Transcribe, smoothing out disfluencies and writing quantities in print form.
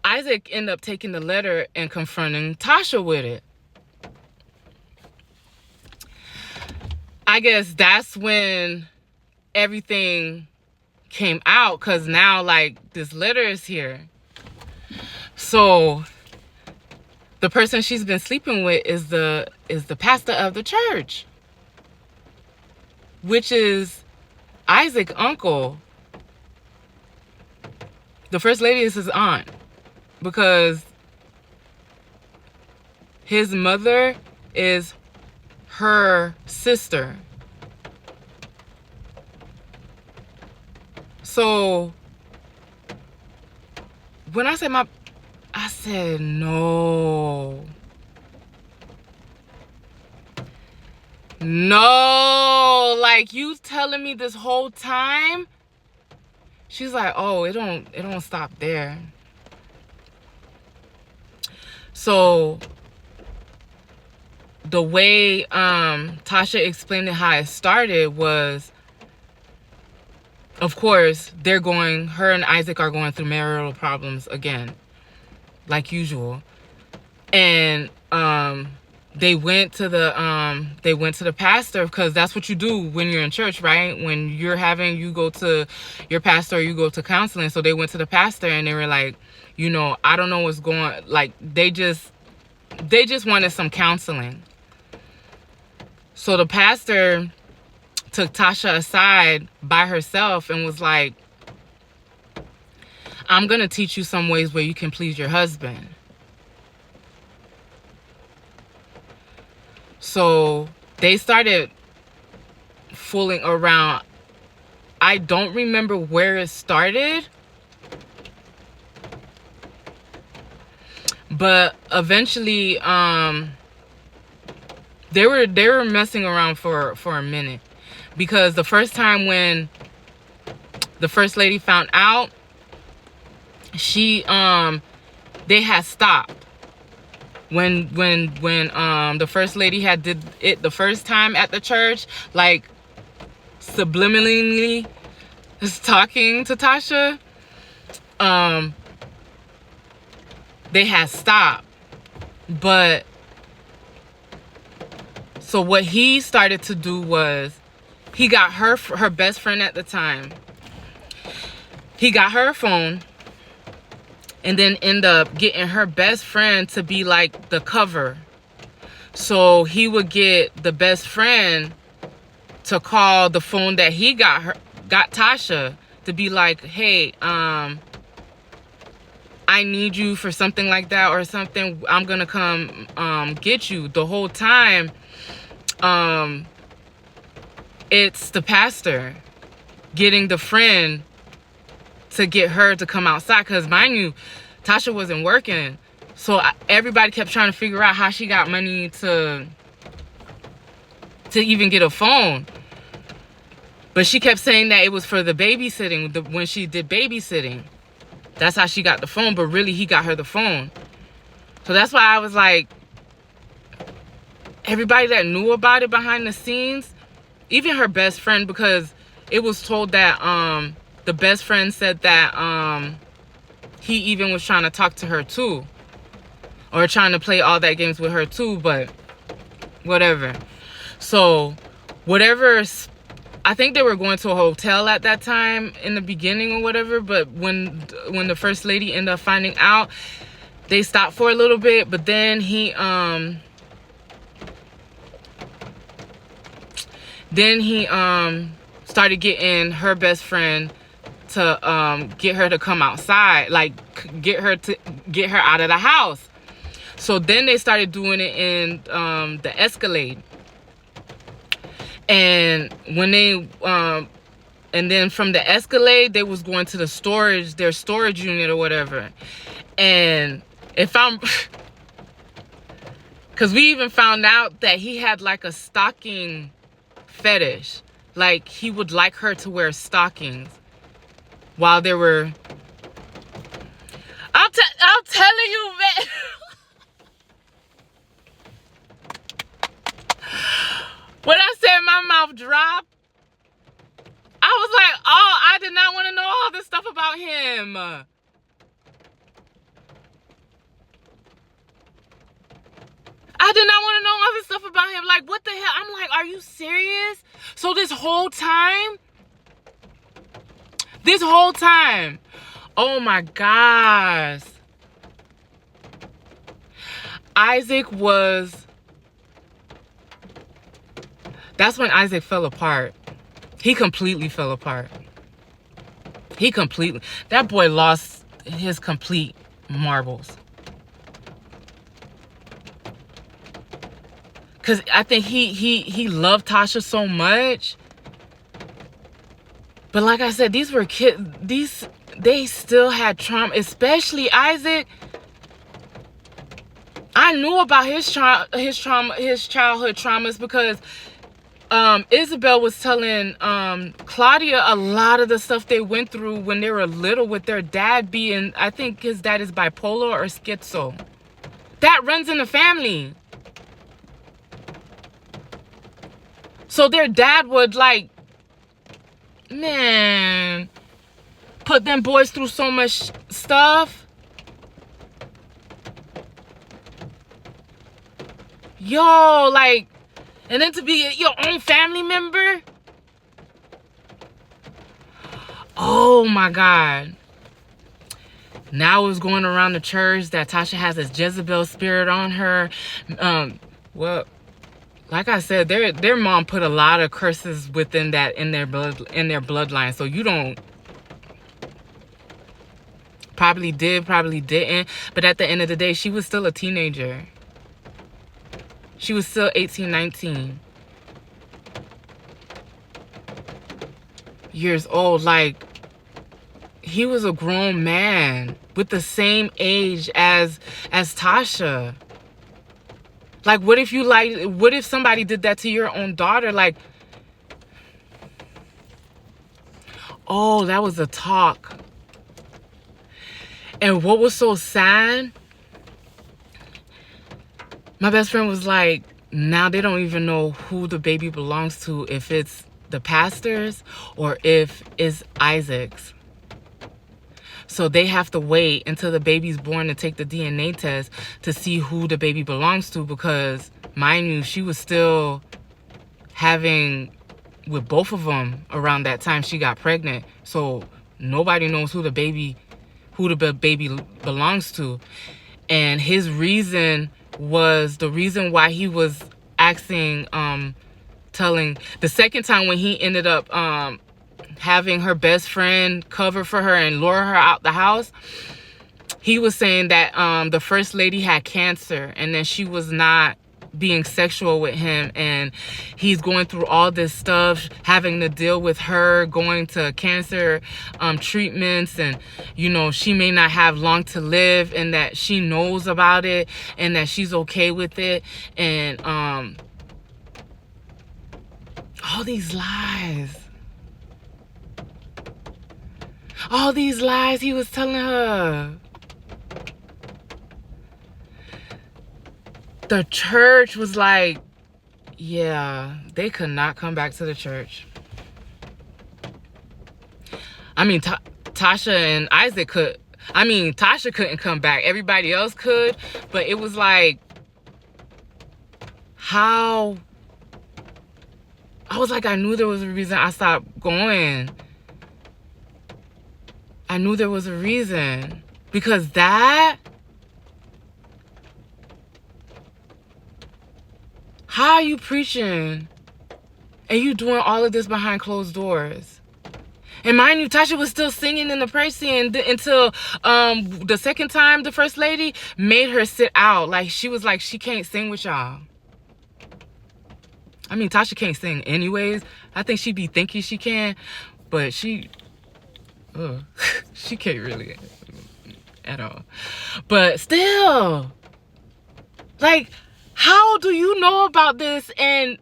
Isaac ended up taking the letter and confronting Tasha with it. I guess that's when everything came out, because now, like, this letter is here. So the person she's been sleeping with is the pastor of the church, which is Isaac's uncle. The first lady is his aunt, because his mother is her sister. So when I said I said no. No, like, you telling me this whole time? She's like, oh, it don't stop there. So the way Tasha explained it, how it started was, of course, her and Isaac are going through marital problems again, like usual. And they went to the pastor, because that's what you do when you're in church, right? When you go to your pastor, or you go to counseling. So they went to the pastor and they were like, I don't know what's going, like, they just wanted some counseling. So the pastor took Tasha aside by herself and was like, I'm going to teach you some ways where you can please your husband. So they started fooling around. I don't remember where it started, but eventually they were messing around for a minute, because the first time when the first lady found out, they had stopped. When the first lady had did it the first time at the church, like subliminally is talking to Tasha, they had stopped. But so what he started to do was, he got her best friend at the time. He got her phone, and then end up getting her best friend to be like the cover. So he would get the best friend to call the phone that he got Tasha, to be like, hey, I need you for something like that or something. I'm gonna come get you. The whole time, it's the pastor getting the friend to get her to come outside, because mind you, Tasha wasn't working. So everybody kept trying to figure out how she got money to even get a phone. But she kept saying that it was for the babysitting, when she did babysitting. That's how she got the phone, but really he got her the phone. So that's why I was like, everybody that knew about it behind the scenes, even her best friend, because it was told that the best friend said that he even was trying to talk to her too, or trying to play all that games with her too, but whatever. So whatever, I think they were going to a hotel at that time in the beginning or whatever, but when the first lady ended up finding out, they stopped for a little bit. But then he started getting her best friend to get her to come outside, like get her out of the house. So then they started doing it in the Escalade. And when they and then from the Escalade, they was going to their storage unit or whatever. And because we even found out that he had like a stocking fetish. Like, he would like her to wear stockings while they were... I'm telling you, man. When I said my mouth dropped, I was like, oh, I did not want to know all this stuff about him. I did not want to know other stuff about him. Like, what the hell? I'm like, are you serious? So this whole time, oh my gosh, Isaac was, that's when Isaac fell apart. He completely fell apart. That boy lost his complete marbles. Because I think he loved Tasha so much. But like I said, these were kids. They still had trauma, especially Isaac. I knew about his childhood traumas because Isabel was telling Claudia a lot of the stuff they went through when they were little with their dad being, I think his dad is bipolar or schizo. That runs in the family. So their dad would, like, man, put them boys through so much stuff. Yo, like, and then to be your own family member. Oh my God. Now it's going around the church that Tasha has this Jezebel spirit on her. Well, like I said, their mom put a lot of curses within that in their bloodline. So you don't, probably did, probably didn't. But at the end of the day, she was still a teenager. She was still 18, 19 years old. Like, he was a grown man with the same age as Tasha. Like, what if somebody did that to your own daughter? Like, oh, that was a talk. And what was so sad, my best friend was like, now they don't even know who the baby belongs to, if it's the pastor's or if it's Isaac's. So they have to wait until the baby's born to take the DNA test to see who the baby belongs to, because, mind you, she was still having with both of them around that time she got pregnant. So nobody knows who the baby belongs to. And his reason was, the reason why he was asking, telling, the second time when he ended up having her best friend cover for her and lure her out the house, he was saying that the first lady had cancer, and then she was not being sexual with him, and he's going through all this stuff, having to deal with her going to cancer treatments, and, you know, she may not have long to live, and that she knows about it and that she's okay with it. And all these lies he was telling her. The church was like, yeah, they could not come back to the church. I mean, Tasha and Isaac could. I mean, Tasha couldn't come back. Everybody else could. But it was like, how? I was like, I knew there was a reason I stopped going. I knew there was a reason. Because that... How are you preaching and you doing all of this behind closed doors? And mind you, Tasha was still singing in the praise scene until the second time the first lady made her sit out. Like, she was like, she can't sing with y'all. I mean, Tasha can't sing anyways. I think she be thinking she can, but she can't really at all. But still, like, how do you know about this and